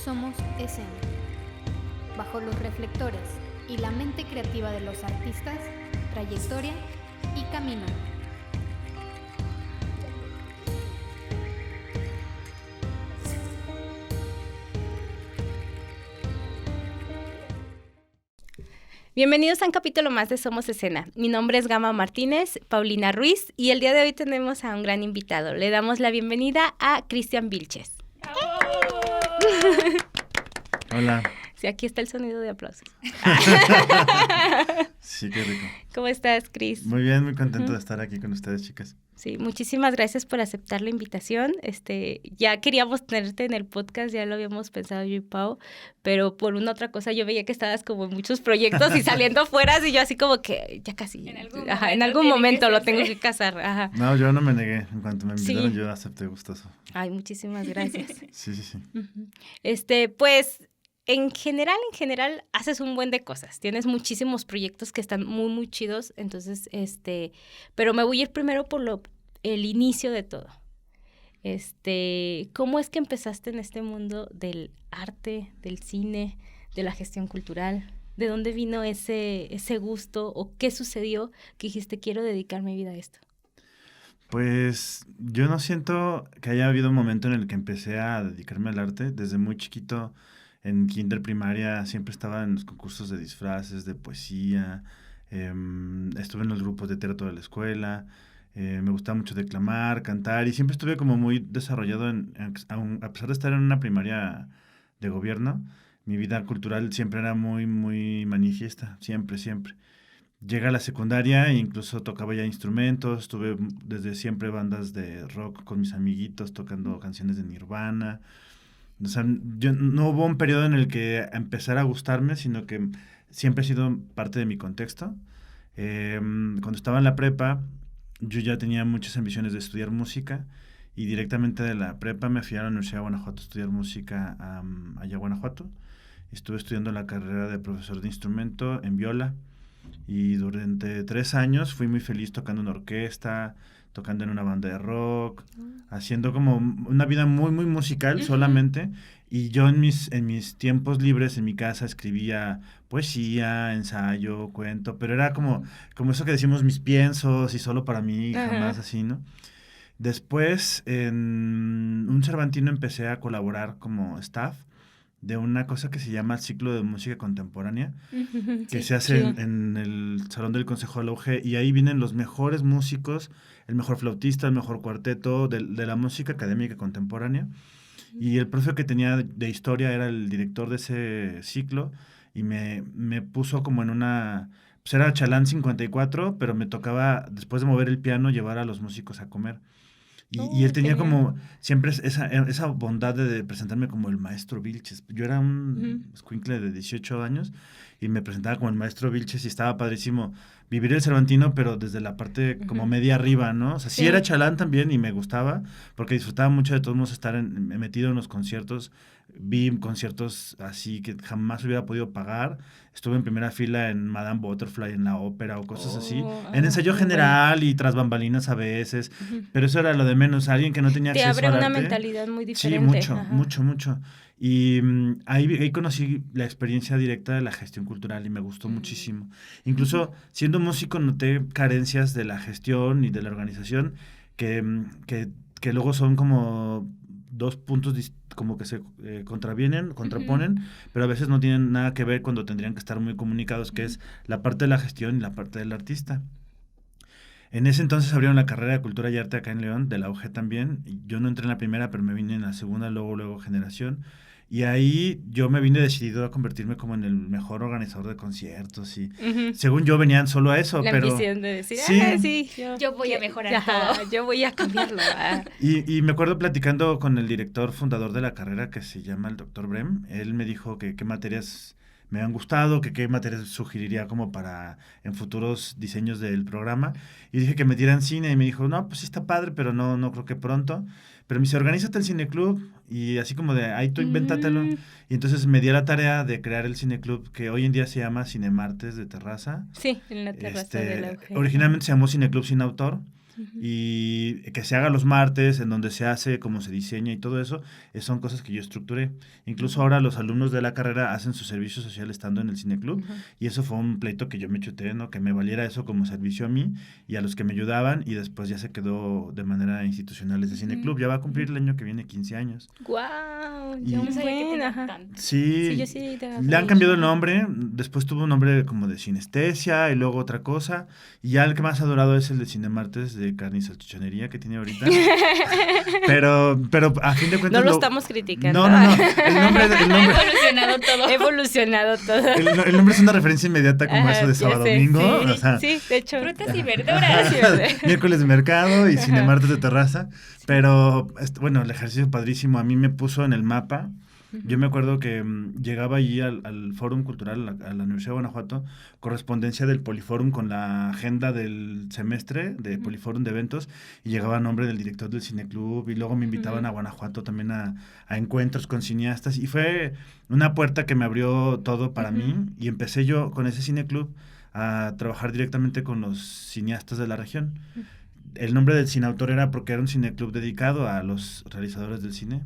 Somos escena. Bajo los reflectores y la mente creativa de los artistas, trayectoria y camino. Bienvenidos a un capítulo más de Somos Escena. Mi nombre es Gama Martínez, Paulina Ruiz, y el día de hoy tenemos a un gran invitado. Le damos la bienvenida a Cristian Vilches. Hola. Sí, aquí está el sonido de aplausos. Sí, qué rico. ¿Cómo estás, Cris? Muy bien, muy contento de estar aquí con ustedes, chicas. Sí, muchísimas gracias por aceptar la invitación. Ya queríamos tenerte en el podcast, ya lo habíamos pensado yo y Pau, pero por una otra cosa yo veía que estabas como en muchos proyectos y saliendo fuera, y yo así como que ya casi, en algún momento lo tengo que casar. Ajá. No, yo no me negué. En cuanto me invitaron, Sí. yo acepté gustoso. Ay, muchísimas gracias. Sí. Uh-huh. Pues, en general, haces un buen de cosas. Tienes muchísimos proyectos que están muy, muy chidos. Entonces, pero me voy a ir primero por el inicio de todo. ¿Cómo es que empezaste en este mundo del arte, del cine, de la gestión cultural? ¿De dónde vino ese gusto o qué sucedió que dijiste, quiero dedicar mi vida a esto? Pues yo no siento que haya habido un momento en el que empecé a dedicarme al arte. Desde muy chiquito, en kinder, primaria, siempre estaba en los concursos de disfraces, de poesía. Estuve en los grupos de teatro de la escuela. Me gustaba mucho declamar, cantar, y siempre estuve como muy desarrollado a pesar de estar en una primaria de gobierno. Mi vida cultural siempre era muy, muy manifiesta, siempre. Llega a la secundaria e incluso tocaba ya instrumentos, tuve desde siempre bandas de rock con mis amiguitos tocando canciones de Nirvana. O sea, no hubo un periodo en el que empezara a gustarme, sino que siempre ha sido parte de mi contexto. Cuando estaba en la prepa, yo ya tenía muchas ambiciones de estudiar música, y directamente de la prepa me fui a la Universidad de Guanajuato a estudiar música allá a Guanajuato. Estuve estudiando la carrera de profesor de instrumento en viola, y durante 3 años fui muy feliz tocando en orquesta, tocando en una banda de rock, haciendo como una vida muy, muy musical solamente. Y yo en mis tiempos libres en mi casa escribía poesía, ensayo, cuento, pero era como eso que decimos, mis piensos y solo para mí, jamás así, ¿no? Después, en un Cervantino empecé a colaborar como staff de una cosa que se llama Ciclo de Música Contemporánea, que se hace en el Salón del Consejo de la UG, y ahí vienen los mejores músicos, el mejor flautista, el mejor cuarteto de la música académica contemporánea. Y el profe que tenía de historia era el director de ese ciclo, y me puso como en una... Pues era Chalán 54, pero me tocaba, después de mover el piano, llevar a los músicos a comer. Y él tenía como siempre esa bondad de presentarme como el maestro Vilches. Yo era un escuincle de 18 años y me presentaba como el maestro Vilches, y estaba padrísimo vivir el Cervantino, pero desde la parte como media arriba, ¿no? O sea, sí era chalán también, y me gustaba porque disfrutaba mucho de todos modos estar metido en los conciertos. Vi conciertos así que jamás hubiera podido pagar. Estuve en primera fila en Madame Butterfly, en la ópera o cosas así. En ensayo general y tras bambalinas a veces. Pero eso era lo de menos. Alguien que no tenía acceso al arte. Te abre una mentalidad muy diferente. Sí, mucho. Y ahí conocí la experiencia directa de la gestión cultural y me gustó muchísimo. Incluso siendo músico noté carencias de la gestión y de la organización que luego son como dos puntos como que se contraponen, pero a veces no tienen nada que ver cuando tendrían que estar muy comunicados, que es la parte de la gestión y la parte del artista. En ese entonces abrieron la carrera de Cultura y Arte acá en León, de la UG también. Yo no entré en la primera, pero me vine en la segunda, luego generación. Y ahí yo me vine decidido a convertirme como en el mejor organizador de conciertos. Y según yo venían solo a eso, pero... La ambición de decir, yo voy a mejorar todo. Yo voy a cambiarlo. Y me acuerdo platicando con el director fundador de la carrera, que se llama el Dr. Brem. Él me dijo que qué materias me han gustado, que qué materias sugeriría como para en futuros diseños del programa. Y dije que metieran cine, y me dijo, no, pues sí está padre, pero no creo que pronto. Pero me dice, organízate el cineclub, y así como de, ahí tú invéntatelo. Y entonces me di a la tarea de crear el cineclub, que hoy en día se llama Cinemartes de Terraza. Sí, en la terraza de la UG. Originalmente se llamó Cineclub Sin Autor, y que se haga los martes, en donde se hace, cómo se diseña y todo eso, son cosas que yo estructuré. Incluso ahora los alumnos de la carrera hacen su servicio social estando en el cineclub, y eso fue un pleito que yo me chuté, ¿no? Que me valiera eso como servicio a mí y a los que me ayudaban, y después ya se quedó de manera institucional ese cineclub. Ya va a cumplir el año que viene 15 años. ¡Guau! Y- ¡Qué No sabía que tenía buena! tanto. Sí, yo sí te le han cambiado el nombre, después tuvo un nombre como de Sinestesia y luego otra cosa, y ya el que más ha durado es el de Cinemartes de carne y salchichonería que tiene ahorita. pero a fin de cuentas... No lo estamos criticando. No, el nombre, Ha evolucionado todo. Ha evolucionado todo. el nombre es una referencia inmediata como Ajá, eso de ya sábado sé, domingo, sí, o sea, sí, de hecho. Frutas y verduras. Sí, ¿verdad? miércoles de mercado y Cinemartes de terraza, pero bueno, el ejercicio padrísimo a mí me puso en el mapa. Yo me acuerdo que llegaba allí al Fórum Cultural, a la Universidad de Guanajuato, correspondencia del Poliforum con la agenda del semestre de Poliforum de eventos, y llegaba a nombre del director del cineclub, y luego me invitaban a Guanajuato también a encuentros con cineastas, y fue una puerta que me abrió todo para mí, y empecé yo con ese cineclub a trabajar directamente con los cineastas de la región. El nombre del cineautor era porque era un cineclub dedicado a los realizadores del cine,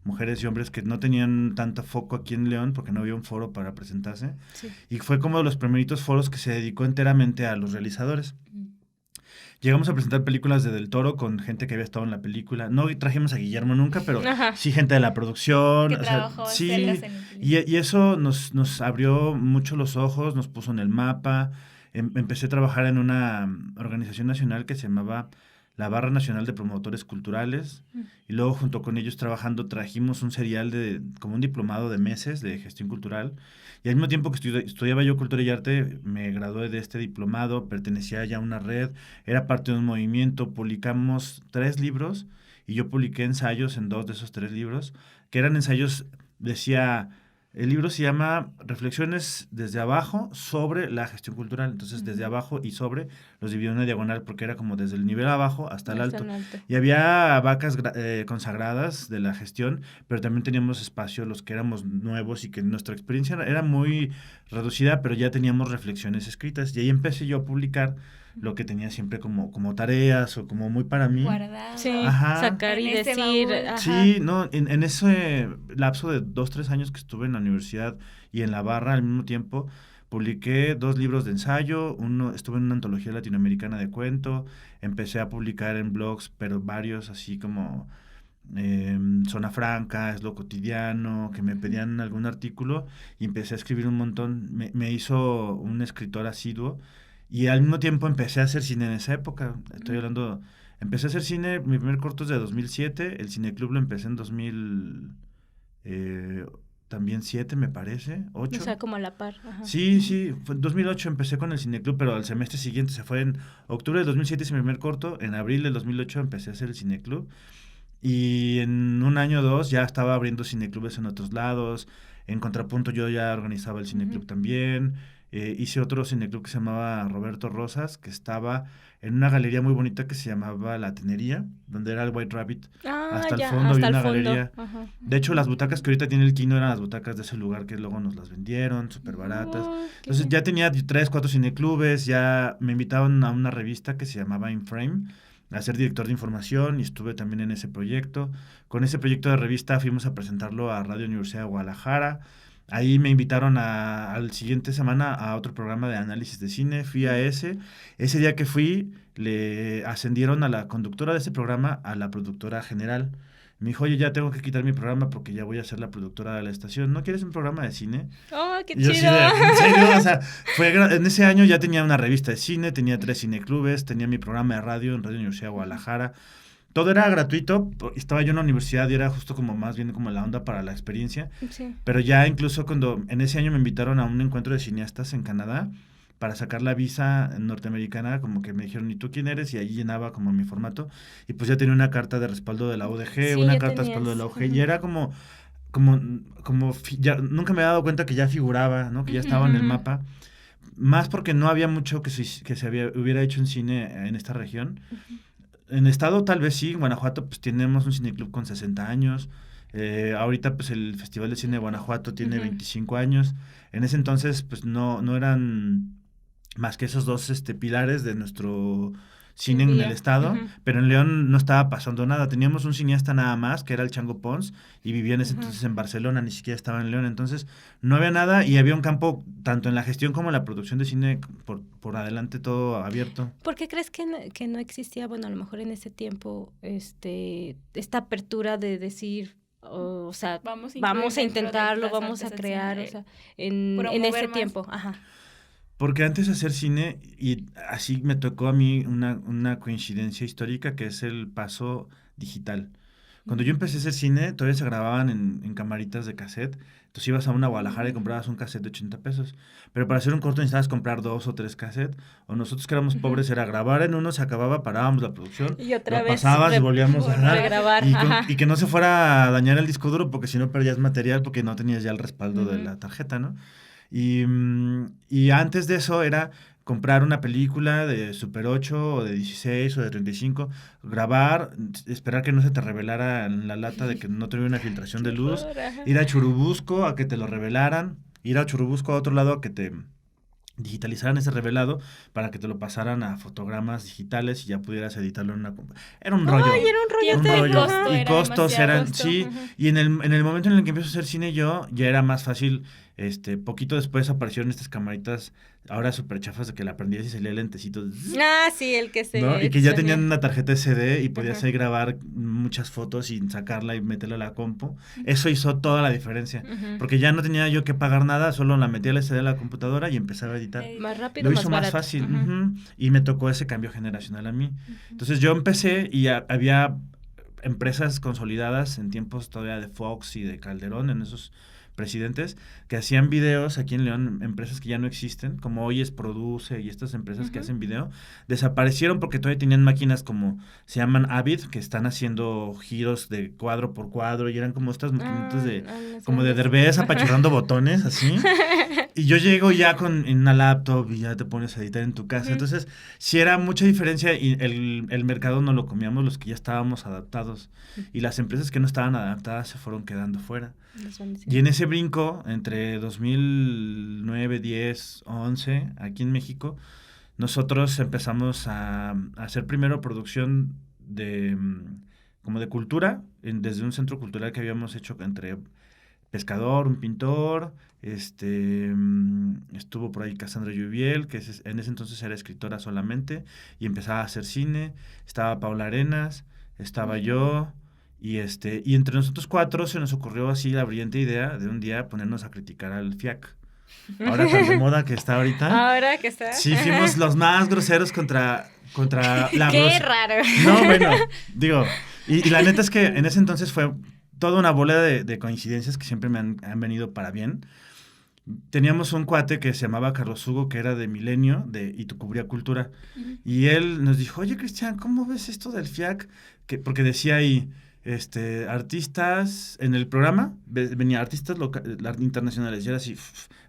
mujeres y hombres que no tenían tanto foco aquí en León porque no había un foro para presentarse. Sí. Y fue como de los primeritos foros que se dedicó enteramente a los realizadores. Llegamos a presentar películas de Del Toro con gente que había estado en la película. No trajimos a Guillermo nunca, pero Ajá. sí gente de la producción. Que o sea, trabajó sí, hacerlas en el y eso nos abrió mucho los ojos, nos puso en el mapa. Empecé a trabajar en una organización nacional que se llamaba la Barra Nacional de Promotores Culturales, y luego junto con ellos trabajando trajimos un serial como un diplomado de meses de gestión cultural, y al mismo tiempo que estudiaba yo cultura y arte, me gradué de este diplomado, pertenecía ya a una red, era parte de un movimiento, publicamos 3 libros, y yo publiqué ensayos en 2 de esos 3 libros, que eran ensayos, el libro se llama Reflexiones desde abajo sobre la gestión cultural. Entonces, desde abajo y sobre los dividió en una diagonal porque era como desde el nivel abajo hasta el alto. Y había vacas consagradas de la gestión, pero también teníamos espacio los que éramos nuevos y que nuestra experiencia era muy reducida, pero ya teníamos reflexiones escritas. Y ahí empecé yo a publicar lo que tenía siempre como tareas o como muy para mí. Guardado. Sí, Ajá. sacar y En ese decir. baúl. Ajá. Sí, no, en ese lapso de 2-3 años que estuve en la universidad y en la barra al mismo tiempo, publiqué 2 libros de ensayo, estuve en una antología latinoamericana de cuento, empecé a publicar en blogs, pero varios así como Zona Franca, Es lo Cotidiano, que me pedían algún artículo, y empecé a escribir un montón, me hizo un escritor asiduo, y al mismo tiempo empecé a hacer cine en esa época, empecé a hacer cine, mi primer corto es de 2007, el cineclub lo empecé en 2007 me parece, 8. O sea, como a la par. Ajá. Sí, fue en 2008 empecé con el cineclub, pero al semestre siguiente, se fue en octubre de 2007 hice mi primer corto, en abril del 2008 empecé a hacer el cineclub, y en un año o 2 ya estaba abriendo cineclubes en otros lados, en Contrapunto yo ya organizaba el cineclub también. Hice otro cineclub que se llamaba Roberto Rosas, que estaba en una galería muy bonita que se llamaba La Tenería, donde era el White Rabbit. Hasta el fondo había una galería. Ajá. De hecho, las butacas que ahorita tiene el Kino eran las butacas de ese lugar que luego nos las vendieron, súper baratas. Entonces ya tenía 3, 4 cineclubes, ya me invitaban a una revista que se llamaba Inframe, a ser director de información, y estuve también en ese proyecto. Con ese proyecto de revista fuimos a presentarlo a Radio Universidad de Guadalajara. Ahí me invitaron al siguiente semana a otro programa de análisis de cine, fui a ese. Ese día que fui, le ascendieron a la conductora de ese programa a la productora general. Me dijo, oye, ya tengo que quitar mi programa porque ya voy a ser la productora de la estación. ¿No quieres un programa de cine? ¡Oh, qué Y yo chido! así ¿en serio? O sea, en ese año ya tenía una revista de cine, tenía 3 cineclubes, tenía mi programa de radio en Radio Universidad de Guadalajara. Todo era gratuito, estaba yo en la universidad y era justo como más bien como la onda para la experiencia. Sí. Pero ya incluso cuando en ese año me invitaron a un encuentro de cineastas en Canadá para sacar la visa norteamericana, como que me dijeron, ¿y tú quién eres? Y ahí llenaba como mi formato. Y pues ya tenía una carta de respaldo de la UDG, Sí, una ya carta de respaldo de la tenías. UG, y era ya, nunca me había dado cuenta que ya figuraba, ¿no? Que ya estaba en el mapa. Más porque no había mucho que hubiera hecho en cine en esta región. En estado tal vez sí, en Guanajuato pues tenemos un cineclub con 60 años, ahorita pues el Festival de Cine de Guanajuato tiene 25 años, en ese entonces pues no eran más que esos 2 pilares de nuestro cine en el estado, Ujú. pero en León no estaba pasando nada. Teníamos un cineasta nada más, que era el Chango Pons, y vivía en ese entonces en Barcelona, ni siquiera estaba en León. Entonces, no había nada y había un campo, tanto en la gestión como en la producción de cine, por adelante todo abierto. ¿Por qué crees que no existía, bueno, a lo mejor en ese tiempo, esta apertura de decir, o sea, Vamos a vamos a incluir dentro de intentarlo, las vamos a artes el crear, cine, o sea, en promover ese más. tiempo? Ajá. Porque antes de hacer cine, y así me tocó a mí una coincidencia histórica, que es el paso digital. Cuando yo empecé a hacer cine, todavía se grababan en camaritas de cassette. Entonces ibas a una Guadalajara y comprabas un cassette de 80 pesos. Pero para hacer un corto necesitabas comprar 2 o 3 cassettes. O nosotros que éramos pobres era grabar en uno, se acababa, parábamos la producción. Y otra lo vez pasabas y volvíamos a dar. regrabar. Y que no se fuera a dañar el disco duro, porque si no perdías material, porque no tenías ya el respaldo de la tarjeta, ¿no? Y antes de eso era comprar una película de Super 8 o de 16 o de 35, grabar, esperar que no se te revelara en la lata de que no tuviera una filtración de luz, ir a Churubusco a que te lo revelaran, ir a Churubusco a otro lado a que te digitalizaran ese revelado para que te lo pasaran a fotogramas digitales y ya pudieras editarlo en una... Era un rollo. Ay, era un rollo. Tiempo y rollo. costo Y era costos demasiado eran, costo. sí, y en el momento en el que empiezo a hacer cine yo, ya era más fácil, poquito después aparecieron estas camaritas, ahora súper chafas, de que la prendías y salía el lentecito, Ah, sí, el que se... ¿no? Y que ya suena. tenían una tarjeta SD y podías Ajá. ahí grabar muchas fotos y sacarla y meterla a la compu. Eso hizo toda la diferencia, Ujú. porque ya no tenía yo que pagar nada, solo la metía la SD a la computadora y empezaba a editar. Más rápido, Lo hizo más barato. fácil. Ujú. Ujú. Y me tocó ese cambio generacional a mí. Entonces yo empecé y había empresas consolidadas en tiempos todavía de Fox y de Calderón, en esos presidentes, que hacían videos aquí en León, empresas que ya no existen, como Oyes Produce y estas empresas que hacen video, desaparecieron porque todavía tenían máquinas como, se llaman Avid, que están haciendo giros de cuadro por cuadro, y eran como estas maquinitas como de Derbez apachurrando botones, así. Y yo llego ya en una laptop y ya te pones a editar en tu casa. Entonces, sí era mucha diferencia y el mercado no lo comíamos los que ya estábamos adaptados. Y las empresas que no estaban adaptadas se fueron quedando fuera. Y en ese brinco, entre 2009, 10, 11, aquí en México, nosotros empezamos a hacer primero producción como de cultura, desde un centro cultural que habíamos hecho entre pescador, un pintor, estuvo por ahí Cassandra Lluviel, que en ese entonces era escritora solamente, y empezaba a hacer cine, estaba Paula Arenas, estaba yo, y entre nosotros 4 se nos ocurrió así la brillante idea de un día ponernos a criticar al FIAC. Ahora tan de moda que está ahorita. Ahora que está. Sí, fuimos los más groseros contra la Qué raro. No, bueno, digo, y la neta es que en ese entonces fue toda una bola de coincidencias que siempre me han venido para bien. Teníamos un cuate que se llamaba Carlos Hugo, que era de Milenio, y cubría cultura. Y él nos dijo, oye, Cristian, ¿cómo ves esto del FIAC? Porque decía ahí, artistas, en el programa venía artistas internacionales, y era así,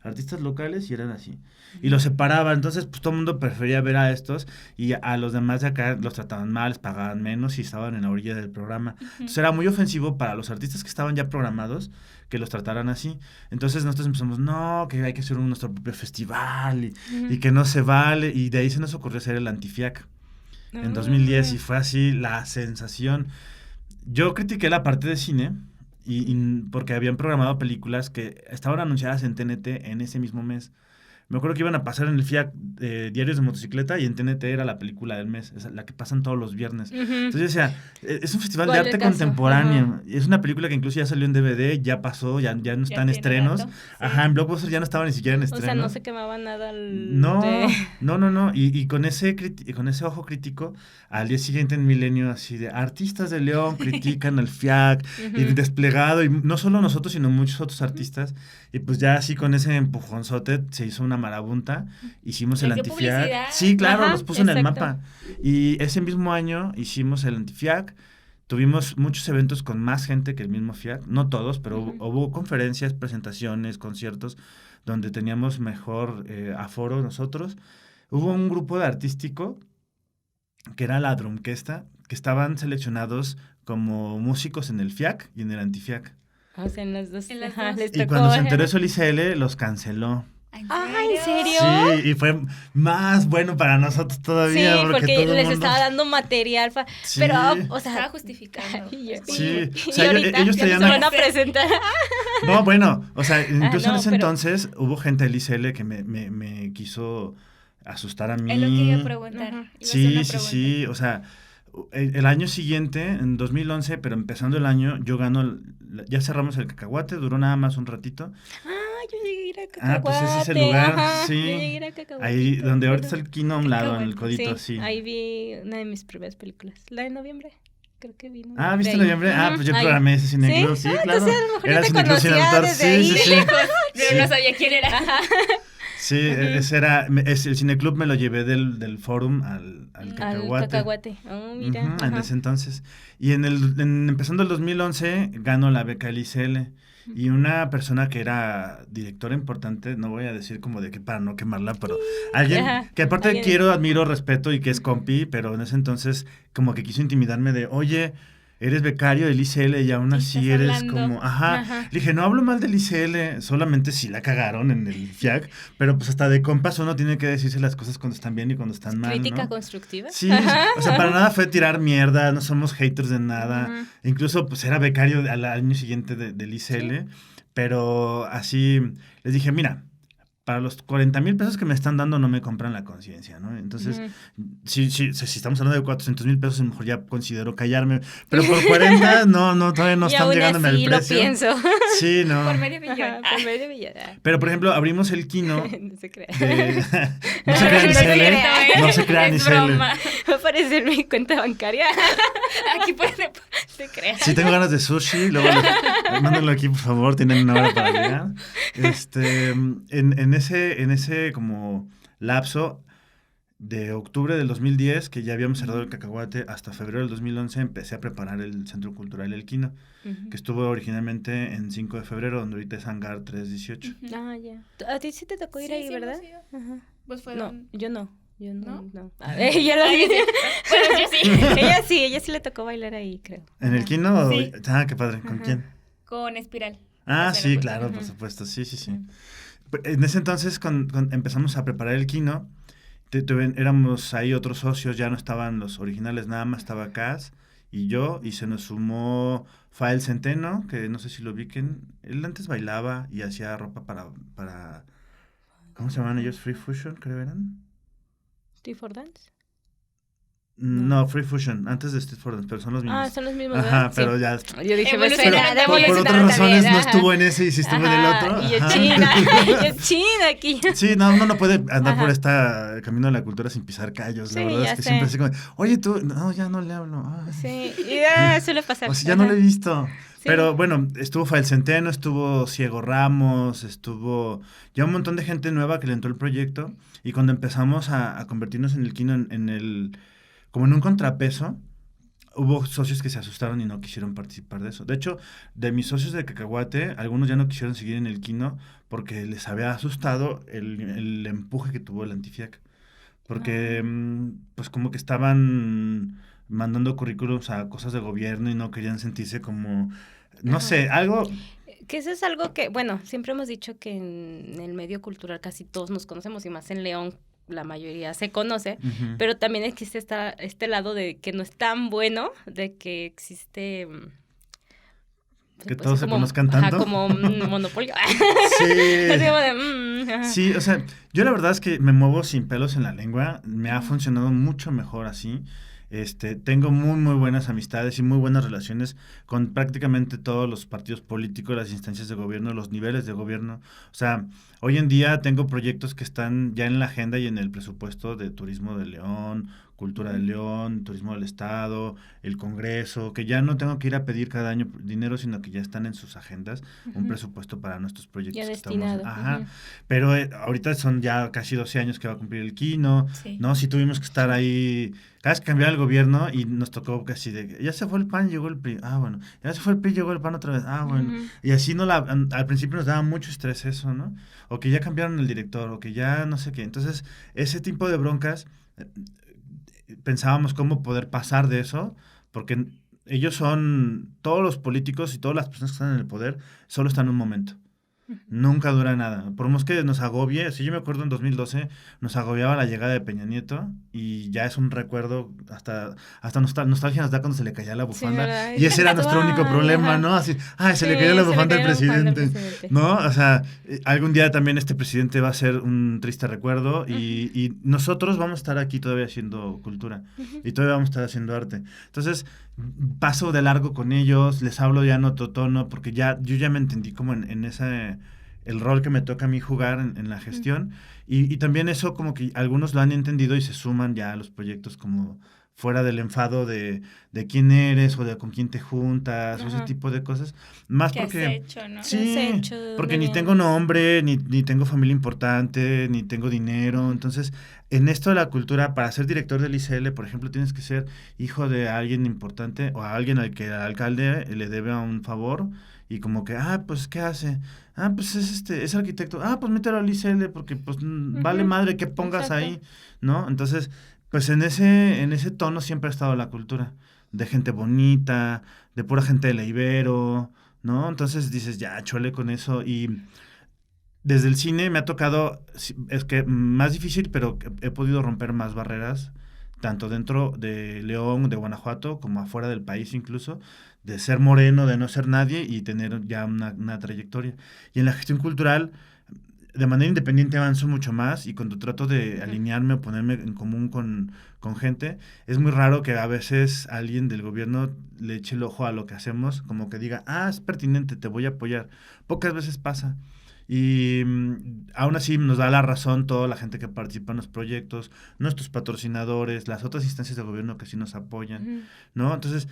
artistas locales, y eran así. Y los separaba, entonces pues todo el mundo prefería ver a estos, y a los demás de acá los trataban mal, les pagaban menos y estaban en la orilla del programa. Entonces era muy ofensivo para los artistas que estaban ya programados que los trataran así. Entonces nosotros empezamos, no, que hay que hacer nuestro propio festival y que no se vale, y de ahí se nos ocurrió hacer el Antifiac en 2010 y fue así la sensación. Yo critiqué la parte de cine porque habían programado películas que estaban anunciadas en TNT en ese mismo mes. Me acuerdo que iban a pasar en el FIAC Diarios de Motocicleta y en TNT era la película del mes, la que pasan todos los viernes. Entonces yo decía, es un festival de arte contemporáneo. Es una película que incluso ya salió en DVD, ya pasó, ya no está en estrenos. Rato, sí. Ajá, en Blockbuster ya no estaba ni siquiera en estrenos. O sea, no se quemaba nada. No. Y con ese ojo crítico, al día siguiente en Milenio, así de artistas de León critican al FIAC y desplegado, y no solo nosotros, sino muchos otros artistas. Y pues ya así con ese empujonzote se hizo una marabunta, hicimos el Antifiac. Sí, claro, los puso en el mapa. Y ese mismo año hicimos el Antifiac. Tuvimos muchos eventos con más gente que el mismo FIAC, no todos, pero hubo conferencias, presentaciones, conciertos, donde teníamos mejor aforo nosotros. Hubo un grupo de artístico, que era la Drumquesta, que estaban seleccionados como músicos en el FIAC y en el Antifiac. O sea, en las dos. En las Ajá, dos. les Y tocó, cuando se enteró eso el ICL, los canceló. Ay, ¿En serio? Sí, y fue más bueno para nosotros todavía. Sí, porque todo el les mundo... estaba dando material. Sí. Pero, o sea... Estaba justificando. Sí, Y o sea, ahorita ellos ya traían... se van a presentar. No, bueno, o sea, incluso no, en ese pero- entonces hubo gente del ICL que me quiso asustar a mí. Es lo que iba a preguntar. Ajá. Iba a hacer Sí, una sí, pregunta. sí, o sea, el año siguiente, en 2011, pero empezando el año, yo gano, ya cerramos el Cacahuate, duró nada más un ratito. Yo llegué a ir a Cacahuate. Ah, pues ese es el lugar, Ajá, sí. yo llegué a ir a Cacahuate. Ahí donde ahorita está el Kino a un lado, en el Cacahuate, codito, sí. Ahí vi una de mis primeras películas, la de noviembre. Creo que vi. Ah, ¿viste ahí. noviembre? Ah, pues yo Ahí. programé ese cineclub, sí, claro. Entonces a lo mejor Era ya te Cineclub Sin conocía Autor, desde ahí. sí, sí, sí. Pero Sí. no sabía quién era. Sí, ese era, el cineclub me lo llevé del forum al Al Cacahuate. Cacahuate. Oh, mira. Ujú, en ajá. ese entonces. Y empezando el 2011, gano la beca del ICL. Y una persona que era directora importante, no voy a decir como de que para no quemarla, pero alguien Ajá, que aparte alguien- quiero, admiro, respeto y que es compi, pero en ese entonces como que quiso intimidarme de, oye, eres becario del ICL y aún Y así estás eres hablando. como, ajá. Ajá. Le dije, no hablo mal del ICL, solamente si la cagaron en el FIAC, pero pues hasta de compas uno tiene que decirse las cosas cuando están bien y cuando están mal, Crítica ¿no? constructiva. Sí, o sea, para nada fue tirar mierda, no somos haters de nada. Ujú. Incluso, pues, era becario al año siguiente del ICL, pero así les dije, mira, para los 40,000 pesos que me están dando no me compran la conciencia, ¿no? Entonces, Ujú. si estamos hablando de 400,000 pesos, a lo mejor ya considero callarme, pero por 40, no, todavía no y están aún llegándome así al lo precio. pienso. Sí, no. Por medio millón. Ajá, por medio millón. Pero, por ejemplo, abrimos el Kino No se crea. de... no se crean No ICL, se crea, no se crean Es ICL. broma. Va a aparecer mi cuenta bancaria. Aquí puede. Se crea. Si tengo ganas de sushi, luego mándenlo aquí, por favor, tienen una hora para llegar. En ese como lapso de octubre del 2010, que ya habíamos cerrado el Cacahuate, hasta febrero del 2011, empecé a preparar el Centro Cultural El Quino, Ujú. que estuvo originalmente en 5 de febrero, donde ahorita es Hangar 318. Ah, ya. A ti sí te tocó ir Sí, ahí, sí, ¿verdad? hemos ido. Ajá. Pues No, fueron. yo no. Yo ¿No? no. A ver, ella lo dice. Bueno, yo sí. Ella sí le tocó bailar ahí, creo. ¿En el Quino? Sí. Ah, qué padre. ¿Con Ajá. quién? Con Espiral. Ah, O sea, sí, la claro, cultura. por supuesto. Sí, sí, sí. Ujú. En ese entonces, cuando empezamos a preparar el Kino, éramos ahí otros socios, ya no estaban los originales, nada más estaba Cas y yo, y se nos sumó Fael Centeno, que no sé si lo ubiquen. Él antes bailaba y hacía ropa para ¿cómo se llaman ellos? Free Fusion, creo eran. ¿Steve for Dance? No, Free Fusion, antes de Street for Dance, pero son los mismos. Ah, son los mismos. Ajá, ¿verdad? pero Sí. ya... Yo dije, me Evolucionaron, suena de Por evolucionaron otras razones también, no ajá. estuvo en ese y sí estuvo en el Ajá, otro. Y yo Ajá. China, yo China aquí. Sí, no, uno no puede andar por Ajá. camino de la cultura sin pisar callos. La Sí, verdad ya es que sé. siempre así como, oye, tú, no, ya no le hablo. Ay. Sí, y suele pasar. O sea, ya no lo he visto. Sí. Pero bueno, estuvo Fael Centeno, estuvo Ciego Ramos, estuvo ya un montón de gente nueva que le entró el proyecto. Y cuando empezamos a convertirnos en el Kino, como en un contrapeso, hubo socios que se asustaron y no quisieron participar de eso. De hecho, de mis socios de Cacahuate, algunos ya no quisieron seguir en el Kino porque les había asustado el empuje que tuvo el Antifiac. Porque, pues, como que estaban mandando currículums a cosas de gobierno y no querían sentirse como, no Ajá. sé, algo... Que eso es algo que, bueno, siempre hemos dicho que en el medio cultural casi todos nos conocemos y más en León la mayoría se conoce, Ujú. pero también existe este lado de que no es tan bueno, de que existe... Que pues, todos se como- conozcan ajá, tanto. como monopolio. Sí. Así como de, ajá. Sí, o sea, yo la verdad es que me muevo sin pelos en la lengua, me ha funcionado mucho mejor así. Tengo muy, muy buenas amistades y muy buenas relaciones con prácticamente todos los partidos políticos, las instancias de gobierno, los niveles de gobierno. O sea, hoy en día tengo proyectos que están ya en la agenda y en el presupuesto de Turismo de León, Cultura de León, Turismo del Estado, el Congreso, que ya no tengo que ir a pedir cada año dinero, sino que ya están en sus agendas un Ujú. presupuesto para nuestros proyectos. Ya que destinado. estamos, ajá. Ujú. Pero ahorita son ya casi 12 años que va a cumplir el Kino, Sí. ¿no? Sí tuvimos que estar ahí, cada vez que cambiaba el gobierno y nos tocó casi de, ya se fue el PAN, llegó el PRI, ah, bueno, ya se fue el PRI, llegó el PAN otra vez, ah, bueno. Ujú. Y así al principio nos daba mucho estrés eso, ¿no? O que ya cambiaron el director, o que ya no sé qué. Entonces, ese tipo de broncas, pensábamos cómo poder pasar de eso, porque ellos son, todos los políticos y todas las personas que están en el poder, solo están un momento. Nunca dura nada. Por más que nos agobie, si yo me acuerdo en 2012, nos agobiaba la llegada de Peña Nieto y ya es un recuerdo, hasta nostalgia nos da cuando se le caía la bufanda. ¿verdad? Y ese era nuestro único problema, ¿no? Así, se le cayó la bufanda al presidente, ¿no? O sea, algún día también este presidente va a ser un triste recuerdo y nosotros vamos a estar aquí todavía haciendo cultura y todavía vamos a estar haciendo arte. Entonces, paso de largo con ellos, les hablo ya en otro tono, porque yo ya me entendí como en ese, el rol que me toca a mí jugar en la gestión, y también eso como que algunos lo han entendido y se suman ya a los proyectos como fuera del enfado de quién eres o de con quién te juntas, o ese tipo de cosas, más ¿Qué porque... has hecho, no? Sí, ¿Qué has hecho? porque ¿Dónde ni tengo nombre, ni tengo familia importante, ni tengo dinero. Entonces, en esto de la cultura, para ser director del ICL, por ejemplo, tienes que ser hijo de alguien importante o a alguien al que el alcalde le debe un favor y como que, pues, ¿qué hace? Pues es arquitecto. Pues mételo al ICL porque, pues, vale madre que pongas ahí, ¿no? Entonces, pues en ese tono siempre ha estado la cultura, de gente bonita, de pura gente de la Ibero, ¿no? Entonces dices, ya, chole con eso. Y desde el cine me ha tocado, es que más difícil, pero he podido romper más barreras, tanto dentro de León, de Guanajuato, como afuera del país incluso, de ser moreno, de no ser nadie y tener ya una trayectoria. Y en la gestión cultural, de manera independiente avanzo mucho más y cuando trato de alinearme o ponerme en común con gente, es muy raro que a veces alguien del gobierno le eche el ojo a lo que hacemos, como que diga, es pertinente, te voy a apoyar. Pocas veces pasa. Y aún así nos da la razón toda la gente que participa en los proyectos, nuestros patrocinadores, las otras instancias de gobierno que sí nos apoyan, ¿no? Entonces,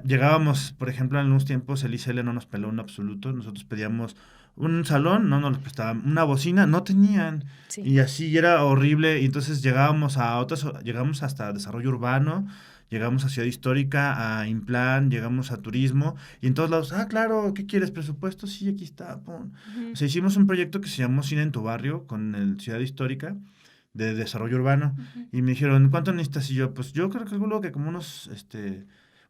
llegábamos, por ejemplo, en unos tiempos el ICL no nos peló en absoluto, nosotros pedíamos un salón, no nos prestaban, una bocina, no tenían, y así era horrible, y entonces llegamos hasta desarrollo urbano, llegamos a Ciudad Histórica, a Implan, llegamos a turismo, y en todos lados, claro, ¿qué quieres? ¿Presupuesto? Sí, aquí está, pon. O sea, hicimos un proyecto que se llamó Cine en tu Barrio, con el Ciudad Histórica, de desarrollo urbano, y me dijeron, ¿cuánto necesitas? Y yo, pues yo creo que como unos,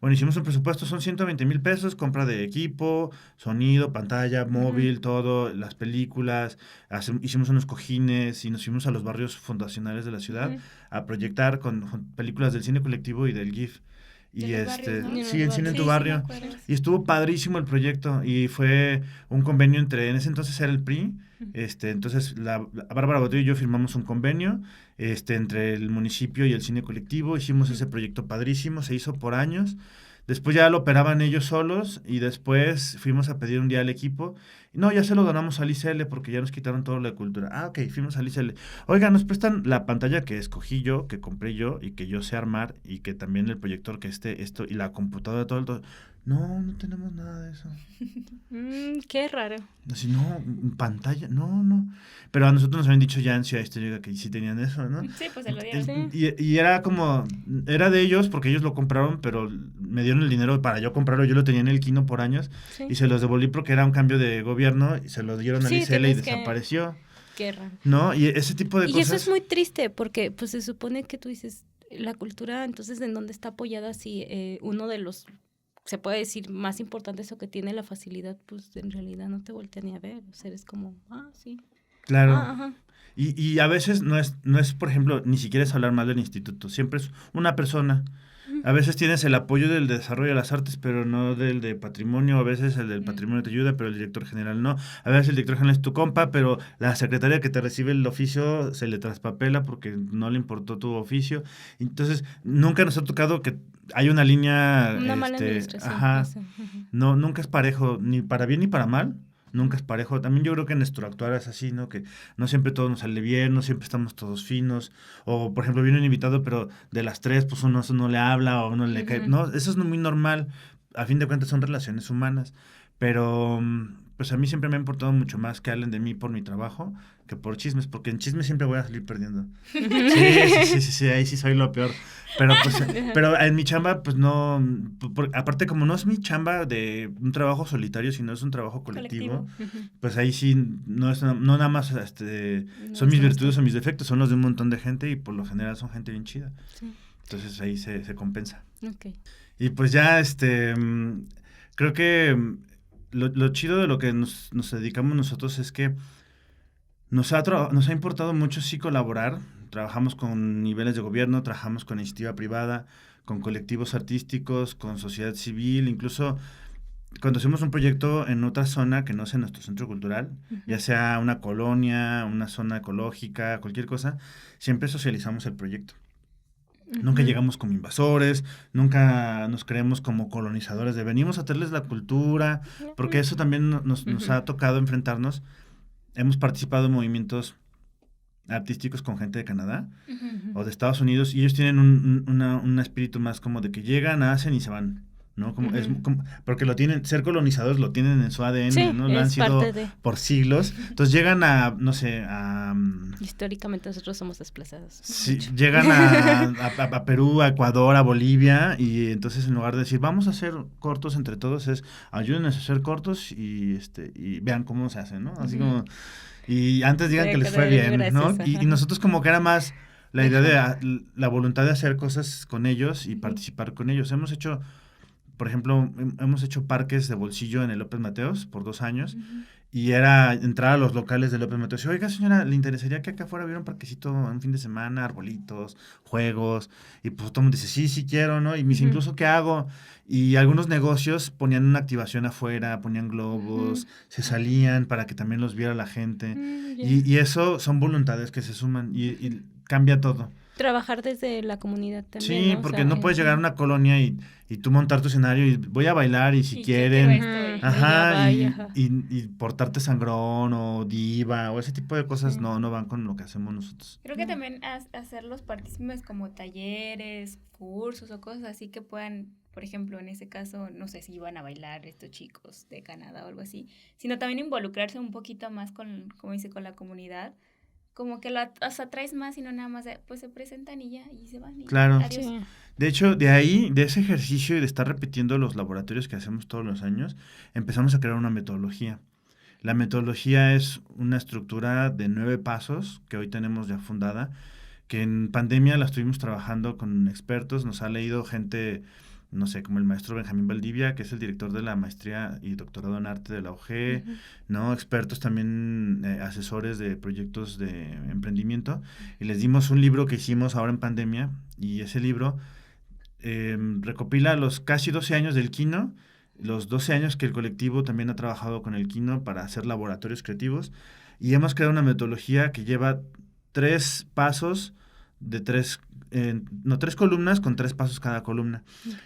hicimos un presupuesto, son 120,000 pesos, compra de equipo, sonido, pantalla, móvil, todo, las películas, hicimos unos cojines y nos fuimos a los barrios fundacionales de la ciudad a proyectar con películas del cine colectivo y del GIF. Y sí, en Cine en tu Barrio. Y estuvo padrísimo el proyecto y fue un convenio en ese entonces era el PRI, entonces la Bárbara Botello y yo firmamos un convenio entre el municipio y el cine colectivo, hicimos ese proyecto padrísimo, se hizo por años, después ya lo operaban ellos solos y después fuimos a pedir un día al equipo, no, ya se lo donamos al ICL porque ya nos quitaron todo lo de cultura, ok, fuimos al ICL, oiga, nos prestan la pantalla que escogí yo, que compré yo y que yo sé armar y que también el proyector que esto y la computadora, todo. No tenemos nada de eso. Qué raro. Así, no, pantalla, no. Pero a nosotros nos habían dicho ya en Ciudad Histórica que sí tenían eso, ¿no? Sí, pues se lo dieron. Y era era de ellos porque ellos lo compraron, pero me dieron el dinero para yo comprarlo, yo lo tenía en el Kino por años y se los devolví porque era un cambio de gobierno y se lo dieron al ICL y desapareció. Qué raro. ¿No? Y ese tipo de cosas. Y eso es muy triste porque pues se supone que tú dices, la cultura, entonces, ¿en dónde está apoyada si uno de los, se puede decir, más importantes o que tiene la facilidad, pues en realidad no te voltea ni a ver? O sea, eres como, sí. Claro. Ajá. Y a veces no es, por ejemplo, ni siquiera es hablar mal del instituto, siempre es una persona. A veces tienes el apoyo del desarrollo de las artes, pero no del de patrimonio. A veces el del patrimonio te ayuda, pero el director general no. A veces el director general es tu compa, pero la secretaria que te recibe el oficio se le traspapela porque no le importó tu oficio. Entonces, nunca nos ha tocado que hay una línea... Una mala administración. Ajá. No, nunca es parejo, ni para bien ni para mal. Nunca es parejo. También yo creo que nuestro actuar es así, ¿no? Que no siempre todo nos sale bien, no siempre estamos todos finos. O, por ejemplo, viene un invitado, pero de las tres, pues uno no le habla o uno le cae. No, eso es muy normal. A fin de cuentas son relaciones humanas. Pero, pues a mí siempre me ha importado mucho más que hablen de mí por mi trabajo que por chismes, porque en chismes siempre voy a salir perdiendo. Sí, ahí sí soy lo peor. Pero en mi chamba, pues no, aparte como no es mi chamba de un trabajo solitario, sino es un trabajo colectivo. Pues ahí sí, no nada más son mis virtudes o mis defectos, son los de un montón de gente y por lo general son gente bien chida. Sí. Entonces ahí se compensa. Okay. Y pues ya, creo que lo chido de lo que nos dedicamos nosotros es que nos ha importado mucho sí colaborar. Trabajamos con niveles de gobierno, trabajamos con iniciativa privada, con colectivos artísticos, con sociedad civil, incluso cuando hacemos un proyecto en otra zona que no sea nuestro centro cultural, ya sea una colonia, una zona ecológica, cualquier cosa, siempre socializamos el proyecto. Nunca llegamos como invasores, nunca nos creemos como colonizadores de venimos a traerles la cultura, porque eso también nos ha tocado enfrentarnos. Hemos participado en movimientos artísticos con gente de Canadá o de Estados Unidos y ellos tienen un espíritu más como de que llegan, hacen y se van, ¿no? Porque lo tienen, ser colonizadores lo tienen en su ADN, sí, ¿no? Lo han sido por siglos. Entonces llegan a, no sé, históricamente nosotros somos desplazados. Sí, llegan a Perú, a Ecuador, a Bolivia y entonces en lugar de decir vamos a hacer cortos entre todos es ayúdennos a hacer cortos y vean cómo se hacen, ¿no? Así como y antes digan que les fue bien, ¿no? Y nosotros como que era más la idea de la voluntad de hacer cosas con ellos y participar con ellos. Hemos hecho, por ejemplo, parques de bolsillo en el López Mateos por 2 años y era entrar a los locales de López Mateos y, oiga señora, ¿le interesaría que acá afuera hubiera un parquecito un fin de semana, arbolitos, juegos? Y pues todo el mundo dice, sí quiero, ¿no? Y me dice, incluso, ¿qué hago? Y algunos negocios ponían una activación afuera, ponían globos, se salían para que también los viera la gente. Y eso son voluntades que se suman y cambia todo. Trabajar desde la comunidad también, sí, ¿no? porque no puedes llegar a una colonia y tú montar tu escenario y voy a bailar y si quieren, y portarte sangrón o diva o ese tipo de cosas no van con lo que hacemos nosotros. Creo que también hacer los partícipes como talleres, cursos o cosas así que puedan, por ejemplo, en ese caso, no sé si iban a bailar estos chicos de Canadá o algo así, sino también involucrarse un poquito más con, como dice, con la comunidad. Como que los atraes más y no nada más pues se presentan y ya, y se van. Y claro. Adiós. Sí. De hecho, de ese ejercicio y de estar repitiendo los laboratorios que hacemos todos los años, empezamos a crear una metodología. La metodología es una estructura de 9 pasos que hoy tenemos ya fundada, que en pandemia la estuvimos trabajando con expertos, nos ha leído gente, no sé, como el maestro Benjamín Valdivia, que es el director de la maestría y doctorado en arte de la UG, ¿no? Expertos también, asesores de proyectos de emprendimiento, y les dimos un libro que hicimos ahora en pandemia, y ese libro recopila los casi 12 años del Kino, los 12 años que el colectivo también ha trabajado con el Kino para hacer laboratorios creativos, y hemos creado una metodología que lleva 3 pasos de 3 columnas con 3 pasos cada columna.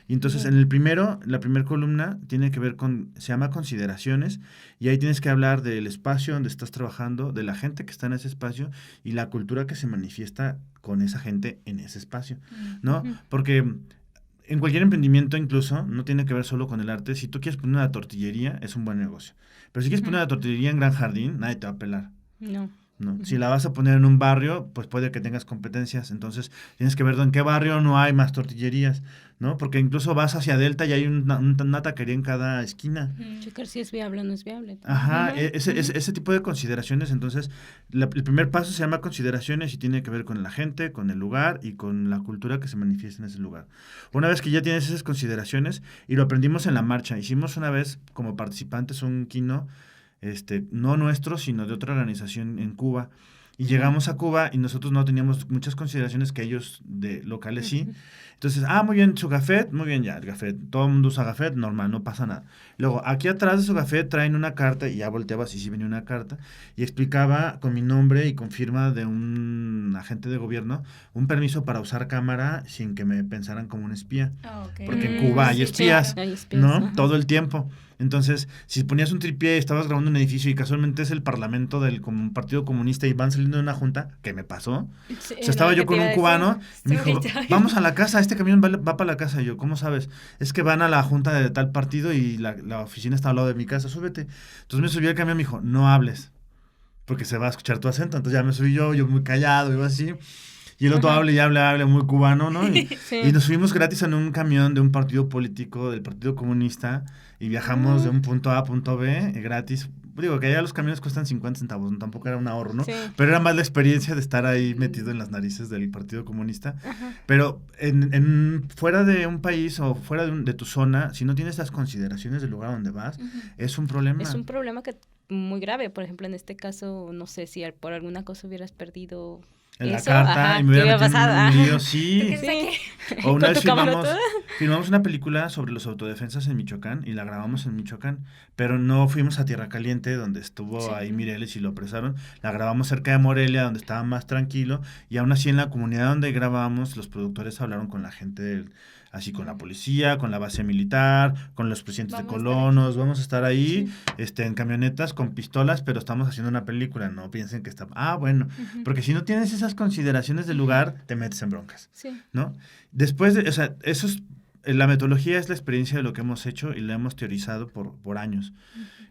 Y entonces en la primera columna tiene que ver se llama consideraciones, y ahí tienes que hablar del espacio donde estás trabajando, de la gente que está en ese espacio y la cultura que se manifiesta con esa gente en ese espacio, ¿no? Porque en cualquier emprendimiento incluso no tiene que ver solo con el arte. Si tú quieres poner una tortillería, es un buen negocio. Pero si quieres poner una tortillería en Gran Jardín, nadie te va a pelar. No. Si la vas a poner en un barrio, pues puede que tengas competencias. Entonces, tienes que ver en qué barrio no hay más tortillerías, ¿no? Porque incluso vas hacia Delta y hay una taquería en cada esquina. Checar si es viable o no es viable. Ajá, ese tipo de consideraciones. Entonces, el primer paso se llama consideraciones y tiene que ver con la gente, con el lugar y con la cultura que se manifiesta en ese lugar. Una vez que ya tienes esas consideraciones, y lo aprendimos en la marcha, hicimos una vez como participantes un kino, no nuestro, sino de otra organización en Cuba. Y llegamos a Cuba y nosotros no teníamos muchas consideraciones que ellos de locales sí. Entonces, muy bien, su gafet, muy bien, ya, el gafet. Todo el mundo usa gafet, normal, no pasa nada. Luego, aquí atrás de su gafet traen una carta, y ya volteabas y sí venía una carta, y explicaba con mi nombre y con firma de un agente de gobierno un permiso para usar cámara sin que me pensaran como un espía. Okay. Porque en Cuba hay espías, hay espías, ¿no? Ajá. Todo el tiempo. Entonces, si ponías un tripié y estabas grabando un edificio y casualmente es el parlamento del Partido Comunista y van saliendo de una junta, que me pasó. Sí, O sea, estaba yo con un cubano y me dijo, vamos a la casa, este camión va para la casa. Y yo, ¿cómo sabes? Es que van a la junta de tal partido y la oficina está al lado de mi casa, súbete. Entonces me subí al camión y me dijo, no hables, porque se va a escuchar tu acento. Entonces ya me subí yo muy callado, yo así. Y el otro habla y habla muy cubano, ¿no? Y nos subimos gratis en un camión de un partido político, del Partido Comunista, y viajamos de un punto A a punto B, gratis. digo que allá los camiones cuestan 50 centavos, ¿no? Tampoco era un ahorro, ¿no? Sí. Pero era más la experiencia de estar ahí metido en las narices del Partido Comunista. Ajá. Pero fuera de un país o fuera de tu zona, si no tienes las consideraciones del lugar donde vas, es un problema. Es un problema muy grave. Por ejemplo, en este caso, no sé si por alguna cosa hubieras perdido en la eso, carta, ajá, y me hubiera ¿qué hubiera metido en pasado? un lío, ¿Tú sí. qué Sí. saqué? O una Con vez tu camarota. filmamos una película sobre los autodefensas en Michoacán y la grabamos en Michoacán, pero no fuimos a Tierra Caliente, donde estuvo Sí. ahí Mireles y lo apresaron. La grabamos cerca de Morelia, donde estaba más tranquilo, y aún así en la comunidad donde grabábamos, los productores hablaron con la gente así con la policía, con la base militar, con los presidentes de Vamos a estar colonos, vamos a estar ahí, Sí. en camionetas con pistolas, pero estamos haciendo una película, no piensen que está, bueno, porque si no tienes esas consideraciones del lugar, te metes en broncas, Sí. ¿no? Después de, o sea, la metodología es la experiencia de lo que hemos hecho y la hemos teorizado por años.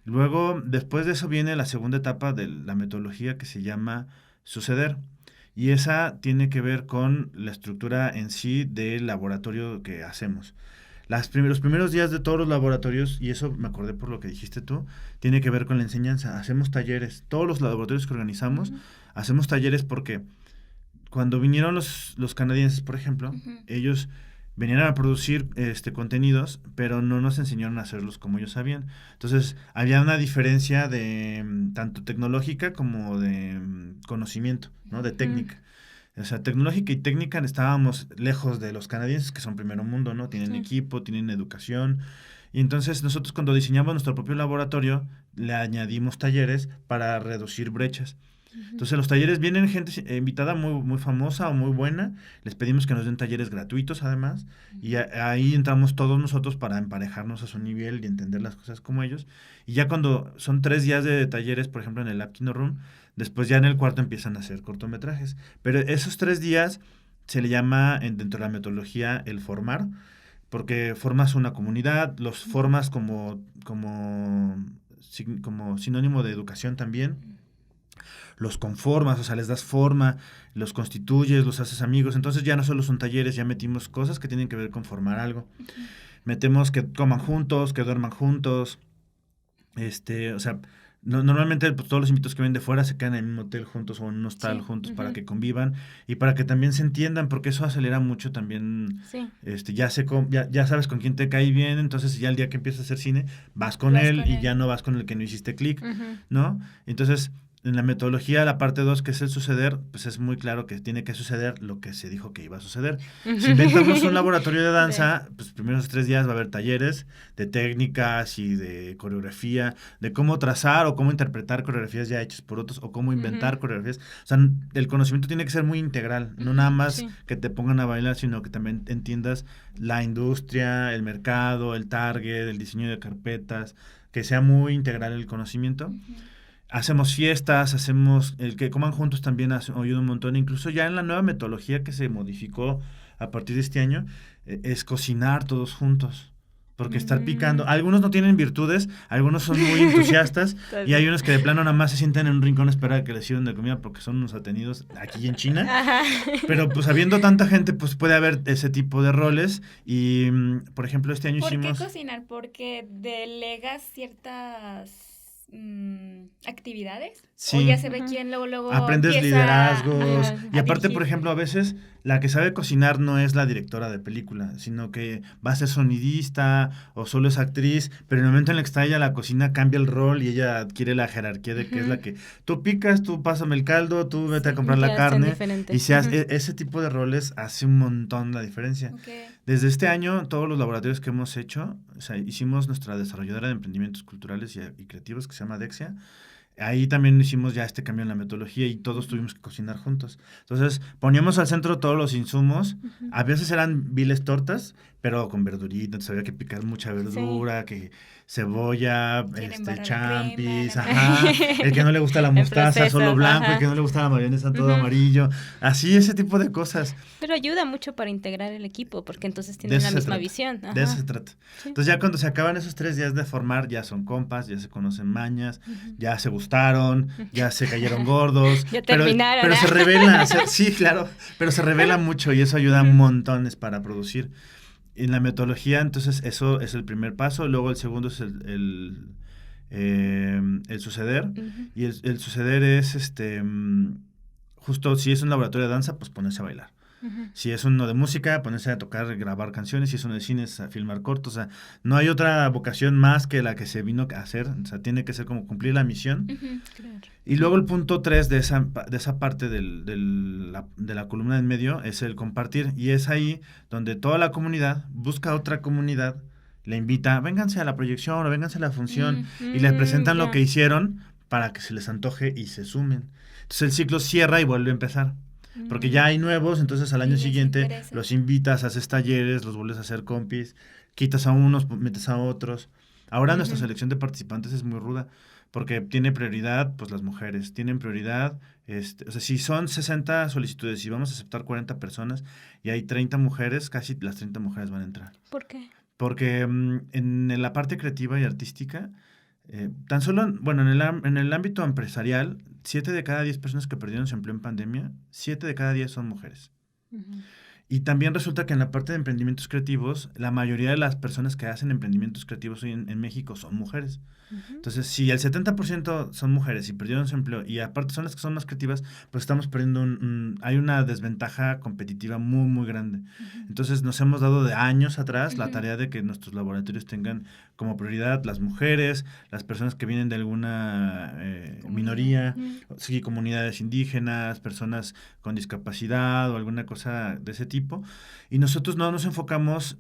Luego, después de eso viene la segunda etapa de la metodología que se llama suceder. Y esa tiene que ver con la estructura en sí del laboratorio que hacemos. Los primeros días de todos los laboratorios, y eso me acordé por lo que dijiste tú, tiene que ver con la enseñanza. Hacemos talleres. Todos los laboratorios que organizamos, hacemos talleres porque cuando vinieron los canadienses, por ejemplo, ellos venían a producir contenidos, pero no nos enseñaron a hacerlos como ellos sabían. Entonces, había una diferencia de tanto tecnológica como de conocimiento, ¿no? De técnica. O sea, tecnológica y técnica estábamos lejos de los canadienses, que son primer mundo, ¿no? Tienen equipo, tienen educación. Y entonces nosotros cuando diseñamos nuestro propio laboratorio, le añadimos talleres para reducir brechas. Entonces los talleres vienen gente invitada muy, muy famosa o muy buena, les pedimos que nos den talleres gratuitos además, y ahí entramos todos nosotros para emparejarnos a su nivel y entender las cosas como ellos, y ya cuando son 3 días de talleres, por ejemplo en el Lab Kino Room, después ya en el cuarto empiezan a hacer cortometrajes, pero esos 3 días se le llama dentro de la metodología el formar, porque formas una comunidad, los formas como sinónimo de educación también, los conformas, o sea, les das forma, los constituyes, los haces amigos, entonces ya no solo son talleres, ya metimos cosas que tienen que ver con formar algo. Metemos que coman juntos, que duerman juntos, o sea, normalmente pues, todos los invitados que vienen de fuera se quedan en un hotel juntos o en un hostal juntos para que convivan y para que también se entiendan, porque eso acelera mucho también, ya sabes con quién te cae bien, entonces ya el día que empiezas a hacer cine, vas con él y ya no vas con el que no hiciste clic, ¿no? Entonces, en la metodología, la parte 2, que es el suceder, pues es muy claro que tiene que suceder lo que se dijo que iba a suceder. Si inventamos un laboratorio de danza, pues primeros 3 días va a haber talleres de técnicas y de coreografía, de cómo trazar o cómo interpretar coreografías ya hechas por otros o cómo inventar coreografías. O sea, el conocimiento tiene que ser muy integral, no nada más que te pongan a bailar, sino que también entiendas la industria, el mercado, el target, el diseño de carpetas, que sea muy integral el conocimiento. Hacemos fiestas, el que coman juntos también ayuda un montón. Incluso ya en la nueva metodología que se modificó a partir de este año, es cocinar todos juntos. Porque estar picando, algunos no tienen virtudes, algunos son muy entusiastas y hay unos que de plano nada más se sientan en un rincón a esperar a que les sirvan de comida porque son unos atenidos aquí en China. Pero pues habiendo tanta gente, pues puede haber ese tipo de roles y, por ejemplo, este año hicimos... ¿Por qué cocinar? Porque delegas ciertas actividades, sí. O ya se ve quién luego aprendes empieza liderazgos y aparte dirigir. por ejemplo a veces la que sabe cocinar no es la directora de película, sino que va a ser sonidista o solo es actriz, pero en el momento en el que está ella la cocina cambia el rol y ella adquiere la jerarquía de que es la que tú picas, tú pásame el caldo, tú vete a comprar la carne y ese tipo de roles hace un montón la diferencia. Desde este año todos los laboratorios que hemos hecho, o sea, hicimos nuestra desarrolladora de emprendimientos culturales y creativos que se llama Dexia. Ahí también hicimos ya este cambio en la metodología y todos tuvimos que cocinar juntos. Entonces, poníamos al centro todos los insumos. A veces eran viles tortas, pero con verdurita. Entonces, había que picar mucha verdura, que cebolla, champis, el que no le gusta la mostaza, solo blanco, el que no le gusta la mayonesa, todo amarillo. Así, ese tipo de cosas. Pero ayuda mucho para integrar el equipo, porque entonces tienen la misma visión. De eso se trata. Sí. Entonces, ya cuando se acaban esos 3 días de formar, ya son compas, ya se conocen mañas, ya se gustaron, ya se cayeron gordos. Ya terminaron. Pero se revela, sí, claro, pero se revela mucho y eso ayuda montones para producir. En la metodología, entonces, eso es el primer paso. Luego el segundo es el suceder. Ujú. Y el suceder es, justo si es un laboratorio de danza, pues ponerse a bailar. Ujú. Si es uno de música, ponerse a tocar, grabar canciones. Si es uno de cine, es a filmar cortos. O sea, no hay otra vocación más que la que se vino a hacer. O sea, tiene que ser como cumplir la misión. Ujú. Claro. Y luego el punto 3 de esa parte de la columna en medio es el compartir. Y es ahí donde toda la comunidad busca otra comunidad, le invita, vénganse a la proyección o vénganse a la función, y les presentan lo Ya. que hicieron para que se les antoje y se sumen. Entonces el ciclo cierra y vuelve a empezar. Porque ya hay nuevos, entonces al Y año les siguiente interesa. los invitas, haces talleres, los vuelves a hacer compis, quitas a unos, metes a otros. Ahora nuestra Ujú. selección de participantes es muy ruda, porque tiene prioridad, pues las mujeres, tienen prioridad, o sea, si son 60 solicitudes y vamos a aceptar 40 personas y hay 30 mujeres, casi las 30 mujeres van a entrar. ¿Por qué? Porque en la parte creativa y artística, tan solo, bueno, en el ámbito empresarial, 7 de cada 10 personas que perdieron su empleo en pandemia, 7 de cada 10 son mujeres. Ujú. Y también resulta que en la parte de emprendimientos creativos, la mayoría de las personas que hacen emprendimientos creativos hoy en México son mujeres. Ujú. Entonces, si el 70% son mujeres y perdieron su empleo, y aparte son las que son más creativas, pues estamos perdiendo hay una desventaja competitiva muy, muy grande. Entonces, nos hemos dado de años atrás la Ujú. tarea de que nuestros laboratorios tengan como prioridad las mujeres, las personas que vienen de alguna minoría, sí, comunidades indígenas, personas con discapacidad o alguna cosa de ese tipo. Y nosotros no nos enfocamos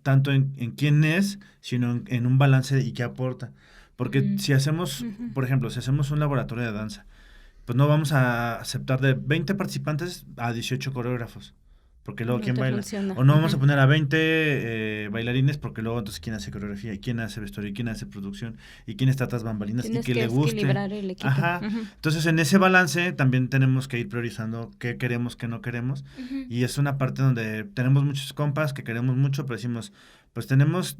tanto en quién es, sino en un balance y qué aporta. Porque si hacemos, Ujú. por ejemplo, si hacemos un laboratorio de danza, pues no vamos a aceptar de 20 participantes a 18 coreógrafos, porque luego No ¿quién te baila? funciona. O no vamos a Ujú. poner a 20 bailarines, porque luego entonces quién hace coreografía, y quién hace vestuario, y quién hace producción, y quién está tras bambalinas, Tienes y que le que guste. equilibrar el equipo. Ajá. Ujú. Entonces, en ese balance también tenemos que ir priorizando qué queremos, qué no queremos. Ujú. Y es una parte donde tenemos muchos compas que queremos mucho, pero decimos, pues tenemos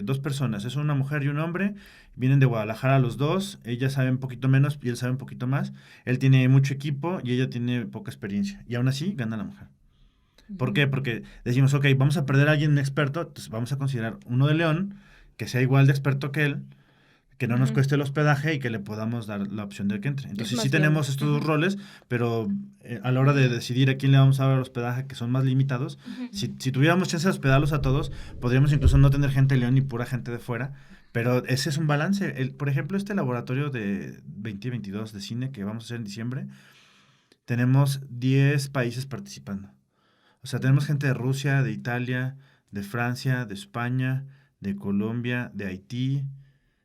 2 personas, es una mujer y un hombre, vienen de Guadalajara los dos, ella sabe un poquito menos y él sabe un poquito más, él tiene mucho equipo y ella tiene poca experiencia, y aún así gana la mujer. ¿Por qué? Porque decimos, ok, vamos a perder a alguien experto, entonces vamos a considerar uno de León, que sea igual de experto que él, que no nos Ujú. cueste el hospedaje y que le podamos dar la opción de que entre. Entonces más sí tenemos viable. estos dos Ujú. roles, pero a la hora de decidir a quién le vamos a dar el hospedaje, que son más limitados, Ujú. si tuviéramos chance de hospedarlos a todos, podríamos incluso no tener gente de León ni pura gente de fuera, pero ese es un balance. Por ejemplo, este laboratorio de 2022 de cine que vamos a hacer en diciembre, tenemos 10 países participando. O sea, tenemos gente de Rusia, de Italia, de Francia, de España, de Colombia, de Haití,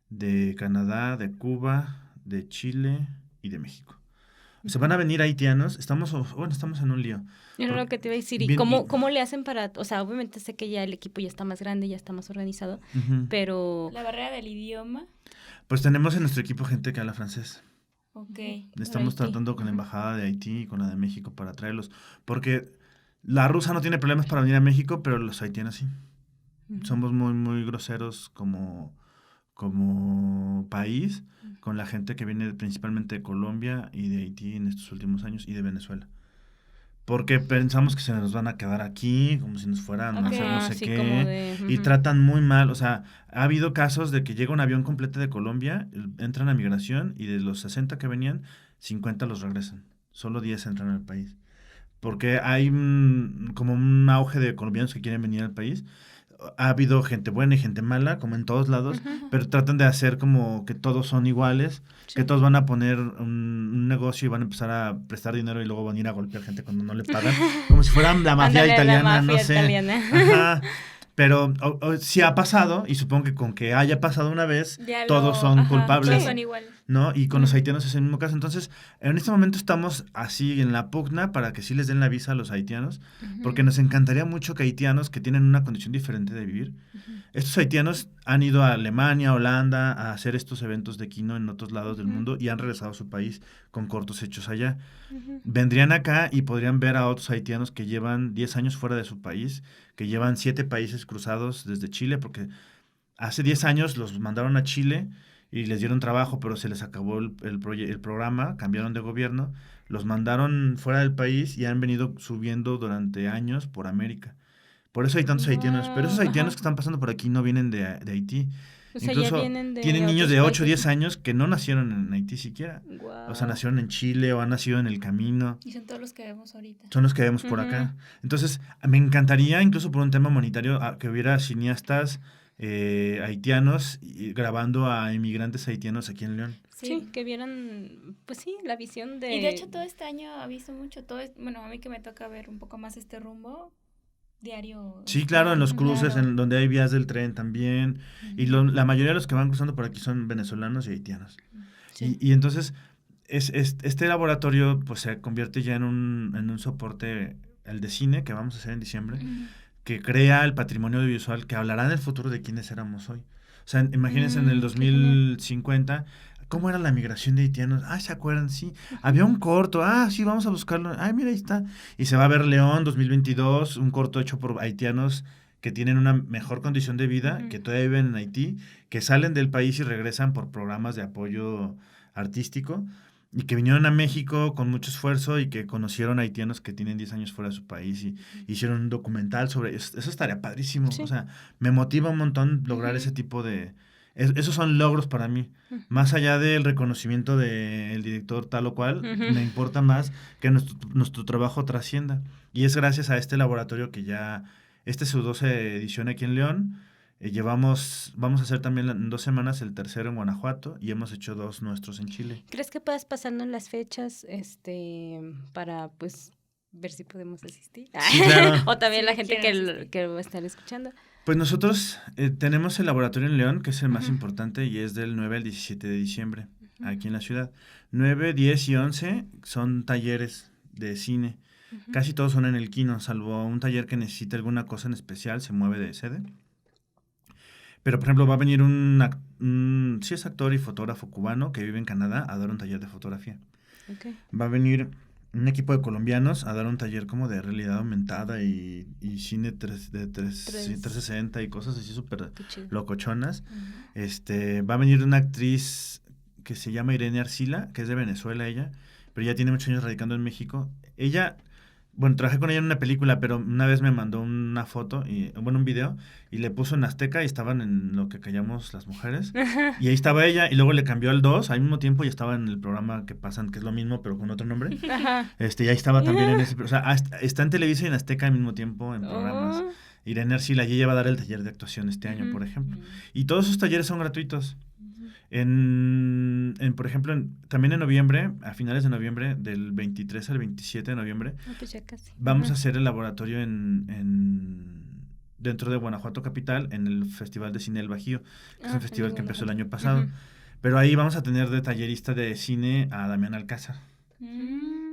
de Canadá, de Cuba, de Chile y de México. O sea, van a venir haitianos, estamos en un lío. Era lo que te iba a decir. ¿Y Bien, cómo le hacen para...? O sea, obviamente sé que ya el equipo ya está más grande, ya está más organizado, Ujú. pero... La barrera del idioma. Pues tenemos en nuestro equipo gente que habla francés. Ok. Estamos Haití. tratando con la Ujú. embajada de Haití y con la de México para traerlos. Porque la rusa no tiene problemas para venir a México, pero los haitianos sí. Ujú. Somos muy, muy groseros como país con la gente que viene principalmente de Colombia y de Haití en estos últimos años y de Venezuela. Porque pensamos que se nos van a quedar aquí, como si nos fueran a hacer no sé sí, qué, como de... y ujú. tratan muy mal. O sea, ha habido casos de que llega un avión completo de Colombia, entran a migración y de los 60 que venían, 50 los regresan. Solo 10 entran al país. Porque hay como un auge de colombianos que quieren venir al país. Ha habido gente buena y gente mala, como en todos lados, Ujú. pero tratan de hacer como que todos son iguales, Sí. que todos van a poner un negocio y van a empezar a prestar dinero y luego van a ir a golpear gente cuando no le pagan, como si fueran la mafia Ándale, la italiana, no mafia sé. italiana. Ajá. Pero sí ha pasado, y supongo que con que haya pasado una vez, Ya todos son ajá, culpables. todos Sí. son igual. ¿No? Y con los Ujú. haitianos es el mismo caso. Entonces, en este momento estamos así en la pugna para que sí les den la visa a los haitianos, porque nos encantaría mucho que haitianos que tienen una condición diferente de vivir, estos haitianos han ido a Alemania, Holanda, a hacer estos eventos de kino en otros lados del Ujú. mundo y han regresado a su país con cortos hechos allá. Ujú. Vendrían acá y podrían ver a otros haitianos que llevan 10 años fuera de su país, que llevan 7 países cruzados desde Chile, porque hace 10 años los mandaron a Chile y les dieron trabajo, pero se les acabó el programa, cambiaron de gobierno, los mandaron fuera del país y han venido subiendo durante años por América. Por eso hay tantos haitianos, pero esos Wow, haitianos ajá. que están pasando por aquí no vienen de Haití. O sea, Incluso ya vienen de tienen niños de otros 8 o 10 años que no nacieron en Haití siquiera. Guau. O sea, nacieron en Chile o han nacido en el camino. Y son todos los que vemos ahorita. Son los que vemos por acá. Entonces, me encantaría, incluso por un tema monetario, que hubiera cineastas haitianos grabando a inmigrantes haitianos aquí en León. Sí, que vieran, pues sí, la visión de... Y de hecho todo este año ha visto mucho, bueno, a mí que me toca ver un poco más este rumbo, diario. Sí, claro, en los cruces, Claro. en donde hay vías del tren también. Y la mayoría de los que van cruzando por aquí son venezolanos y haitianos. Sí. Y entonces, este laboratorio pues se convierte ya en un soporte, el de cine, que vamos a hacer en diciembre, que crea el patrimonio audiovisual que hablará en el futuro de quiénes éramos hoy. O sea, imagínense en el Qué 2050, ¿cómo era la migración de haitianos? Ah, ¿se acuerdan? Sí. Había un corto. Ah, sí, vamos a buscarlo. Ay, mira, ahí está. Y se va a ver León 2022, un corto hecho por haitianos que tienen una mejor condición de vida, que todavía viven en Haití, que salen del país y regresan por programas de apoyo artístico y que vinieron a México con mucho esfuerzo y que conocieron haitianos que tienen 10 años fuera de su país y hicieron un documental sobre eso. Eso estaría padrísimo. Sí. O sea, me motiva un montón lograr ese tipo de... esos son logros para mí. Más allá del reconocimiento del director tal o cual, me importa más que nuestro trabajo trascienda. Y es gracias a este laboratorio que ya... Este es su 12 edición aquí en León. Vamos a hacer también en 2 semanas el tercero en Guanajuato y hemos hecho 2 nuestros en Chile. ¿Crees que puedas pasarnos las fechas para pues ver si podemos asistir? Sí, claro. O también Sí, la gente quiero asistir. que va a estar escuchando. Pues nosotros tenemos el laboratorio en León, que es el más importante y es del 9 al 17 de diciembre, aquí en la ciudad. 9, 10 y 11 son talleres de cine. Casi todos son en el Quino, salvo un taller que necesite alguna cosa en especial, se mueve de sede. Pero, por ejemplo, va a venir sí es actor y fotógrafo cubano que vive en Canadá a dar un taller de fotografía. Okay. Va a venir un equipo de colombianos a dar un taller como de realidad aumentada y cine 360 y cosas así súper Qué chido. locochonas. Va a venir una actriz que se llama Irene Arcila, que es de Venezuela ella, pero ya tiene muchos años radicando en México. Ella... Bueno, trabajé con ella en una película, pero una vez me mandó una foto, un video, y le puso en Azteca y estaban en lo que callamos las mujeres. Y ahí estaba ella, y luego le cambió al 2 al mismo tiempo y estaba en el programa que pasan, que es lo mismo, pero con otro nombre. Ajá. Y ahí estaba también en ese... O sea, está en Televisa y en Azteca al mismo tiempo en programas. Oh. Irene Arcila, y ella va a dar el taller de actuación este año, por ejemplo. Y todos esos talleres son gratuitos. Por ejemplo, también en noviembre, a finales de noviembre, del 23 al 27 de noviembre, No, pues ya casi. vamos a hacer el laboratorio dentro de Guanajuato Capital, en el Festival de Cine El Bajío, que es un festival que empezó el año pasado. Pero ahí vamos a tener de tallerista de cine a Damián Alcázar.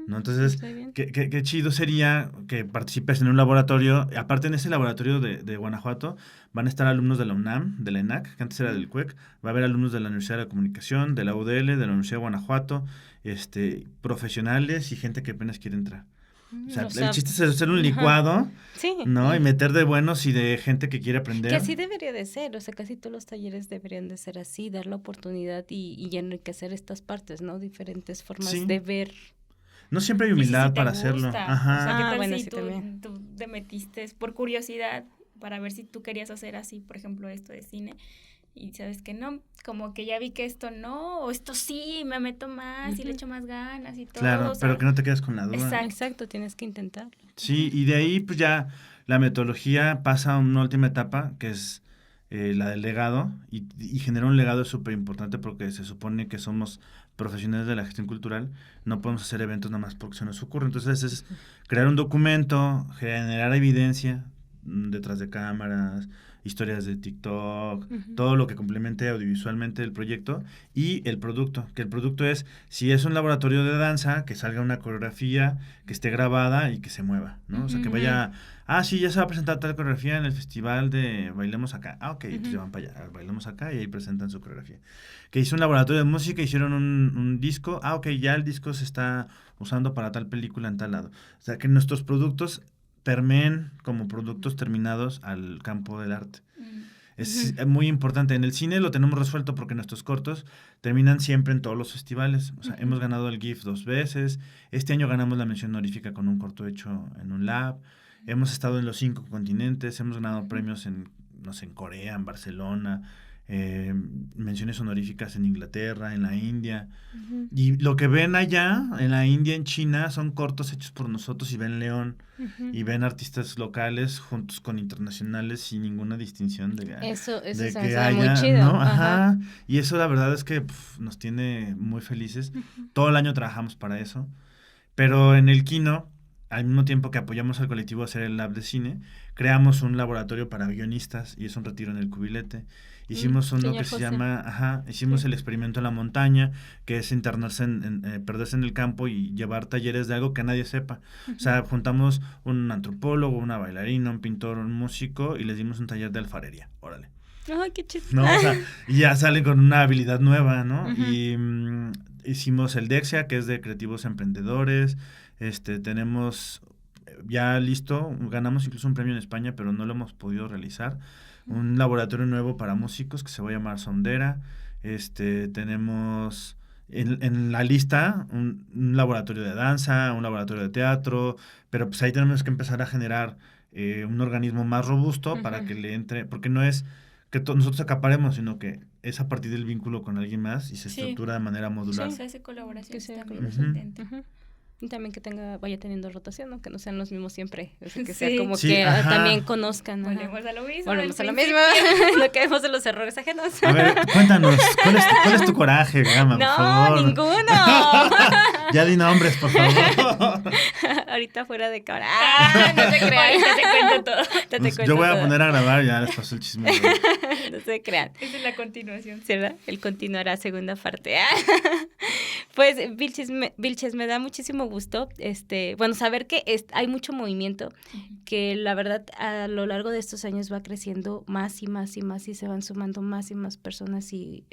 ¿No? Entonces, qué chido sería que participes en un laboratorio. Aparte, en ese laboratorio de Guanajuato van a estar alumnos de la UNAM, de la ENAC, que antes era del CUEC. Va a haber alumnos de la Universidad de la Comunicación, de la UDL, de la Universidad de Guanajuato, profesionales y gente que apenas quiere entrar. O sea, el chiste es hacer un licuado, sí, ¿no? Y meter de buenos y de gente que quiere aprender. Que así debería de ser, o sea, casi todos los talleres deberían de ser así, dar la oportunidad y enriquecer estas partes, ¿no? Diferentes formas de ver. No siempre hay Y humildad si te para gusta. hacerlo. Ajá. O sea, ¿qué tal bueno, si sí, también. tú te metiste por curiosidad para ver si tú querías hacer así, por ejemplo, esto de cine, y sabes que no, como que ya vi que esto no, o esto sí, me meto más y le echo más ganas y todo. Claro, o sea, pero que no te quedes con la duda. Exacto, tienes que intentarlo. Sí, y de ahí pues ya la metodología pasa a una última etapa, que es la del legado, y generar un legado es súper importante porque se supone que somos profesionales de la gestión cultural, no podemos hacer eventos nada más porque se nos ocurre. Entonces es crear un documento, generar evidencia detrás de cámaras, historias de TikTok, todo lo que complemente audiovisualmente el proyecto y el producto, que el producto es, si es un laboratorio de danza, que salga una coreografía, que esté grabada y que se mueva, ¿no? O sea, que vaya, sí, ya se va a presentar tal coreografía en el festival de Bailemos Acá. Ok, entonces van para allá, Bailemos Acá y ahí presentan su coreografía. Que hizo un laboratorio de música, hicieron un disco, ok, ya el disco se está usando para tal película en tal lado. O sea, que nuestros productos permeen como productos terminados al campo del arte. Es muy importante. En el cine lo tenemos resuelto porque nuestros cortos terminan siempre en todos los festivales. O sea, hemos ganado el GIF 2 veces. Este año ganamos la mención honorífica con un corto hecho en un lab. Hemos estado en los 5 continentes. Hemos ganado premios en Corea, en Barcelona, menciones honoríficas en Inglaterra, en la India. Ujú. Y lo que ven allá, en la India, en China, son cortos hechos por nosotros y ven León. Ujú. Y ven artistas locales juntos con internacionales sin ninguna distinción de Eso de se me que hace muy haya, chido. ¿no? Ajá. Ajá. Y eso la verdad es que nos tiene muy felices. Todo el año trabajamos para eso. Pero en el Kino, al mismo tiempo que apoyamos al colectivo a hacer el lab de cine, creamos un laboratorio para guionistas y es un retiro en el Cubilete. Hicimos uno señor que se José. llama, hicimos el experimento en la montaña, que es internarse perderse en el campo y llevar talleres de algo que nadie sepa. O sea, juntamos un antropólogo, una bailarina, un pintor, un músico y les dimos un taller de alfarería. Órale. Ay, qué chido. ¿No? O sea, y ya salen con una habilidad nueva, ¿no? Ujú. Y hicimos el Dexia, que es de creativos emprendedores. Tenemos ya listo, ganamos incluso un premio en España, pero no lo hemos podido realizar. Un laboratorio nuevo para músicos que se va a llamar Sondera. Tenemos en la lista un laboratorio de danza, un laboratorio de teatro, pero pues ahí tenemos que empezar a generar un organismo más robusto para Ujú. que le entre, porque no es que nosotros acaparemos, sino que es a partir del vínculo con alguien más y se Sí. estructura de manera modular. Se hace colaboración Que sea también Ujú. intenta. Ujú. Y también que vaya teniendo rotación, ¿no? Que no sean los mismos siempre. O sea, que Sí. sea como Sí, que ajá. también conozcan. ajá. Volvemos a lo mismo. Volvemos a del lo mismo. principio. No caemos en los errores ajenos. A ver, cuéntanos, ¿cuál es tu coraje, Gama, por No, favor? ninguno. Ya di nombres, por favor. Ahorita fuera de cámara. Ah, no te creas, ahorita te cuento todo. Te Pues cuento yo voy a todo. poner a grabar, ya les pasó el chisme. No se crean. Esa es la continuación. ¿Sí, verdad? Él continuará segunda parte. Pues, Vilches, me da muchísimo gusto, bueno, saber que hay mucho movimiento, que la verdad a lo largo de estos años va creciendo más y más y más y se van sumando más y más personas y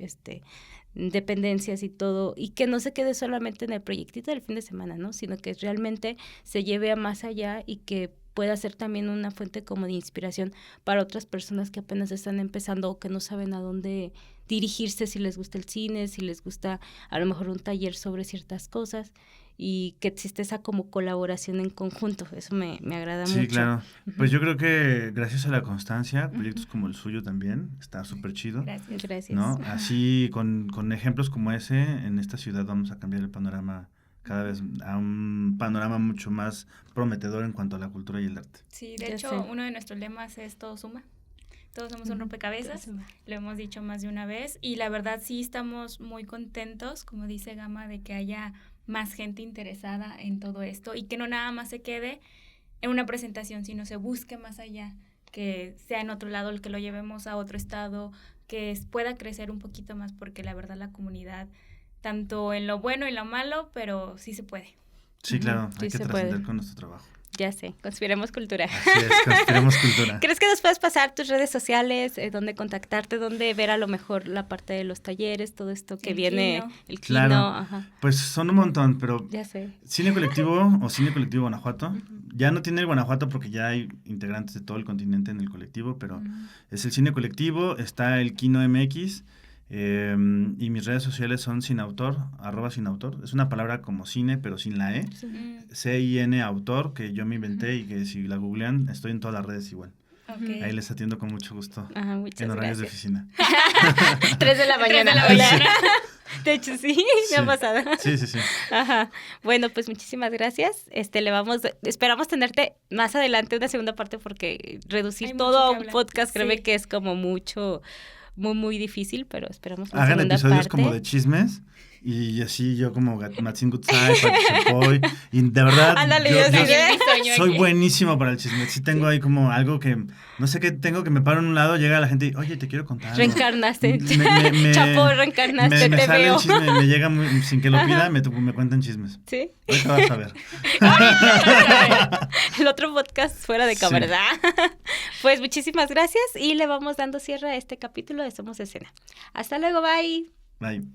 dependencias y todo, y que no se quede solamente en el proyectito del fin de semana, ¿no? Sino que realmente se lleve a más allá y que pueda ser también una fuente como de inspiración para otras personas que apenas están empezando o que no saben a dónde dirigirse, si les gusta el cine, si les gusta a lo mejor un taller sobre ciertas cosas, y que existe esa como colaboración en conjunto. Eso me agrada mucho. Sí, claro. Ujú. Pues yo creo que gracias a la constancia, proyectos como el suyo también, está súper chido. Gracias. Gracias. ¿No? Así, con ejemplos como ese, en esta ciudad vamos a cambiar el panorama cada vez a un panorama mucho más prometedor en cuanto a la cultura y el arte. Sí, de Ya hecho, sé. uno de nuestros lemas es todo suma. Todos somos un rompecabezas, lo hemos dicho más de una vez y la verdad sí estamos muy contentos, como dice Gama, de que haya más gente interesada en todo esto y que no nada más se quede en una presentación, sino se busque más allá, que sea en otro lado, el que lo llevemos a otro estado, que pueda crecer un poquito más, porque la verdad la comunidad, tanto en lo bueno y lo malo, pero sí se puede. Sí, Ujú, claro, sí hay que se trascender puede. con nuestro trabajo. Ya sé, conspiremos cultura. Así es, construiremos cultura. ¿Crees que nos puedes pasar tus redes sociales, dónde contactarte, dónde ver a lo mejor la parte de los talleres, todo esto que El viene, Kino. el Kino? Claro. Ajá, Pues son un montón, pero ya sé. Cine Colectivo o Cine Colectivo Guanajuato, ya no tiene el Guanajuato porque ya hay integrantes de todo el continente en el colectivo, pero es el Cine Colectivo, está el Kino MX, y mis redes sociales son sinautor, @sinautor. Es una palabra como cine, pero sin la E. CIN autor, que yo me inventé y que si la googlean, estoy en todas las redes igual. Ok. Ahí les atiendo con mucho gusto. Ajá, muchas En horarios gracias. de oficina. 3 de la 3 de mañana. la mañana. De hecho, sí, me ha pasado. Sí, sí, sí. Ajá. Bueno, pues muchísimas gracias. Esperamos tenerte más adelante una segunda parte porque reducir Hay todo mucho a que un hablar. podcast creo Sí. que es como mucho, muy, muy difícil, pero esperamos una Hagan segunda episodios parte. como de chismes y así yo como Matsin Gutsai, Pachichapoy, y de verdad Ándale, yo yo sí, soy buenísimo para el chisme. Sí tengo ahí como algo que, no sé qué tengo, que me paro en un lado, llega la gente y, oye, te quiero contar algo. Reencarnaste. Me- Chapo, reencarnaste, me te sale veo. el chisme, me llega sin que lo pida, me cuentan chismes. ¿Sí? Ahorita vas a ver. El otro podcast fuera de cámara, Sí. ¿verdad? Pues muchísimas gracias y le vamos dando cierre a este capítulo de Somos Escena. Hasta luego, bye. Bye.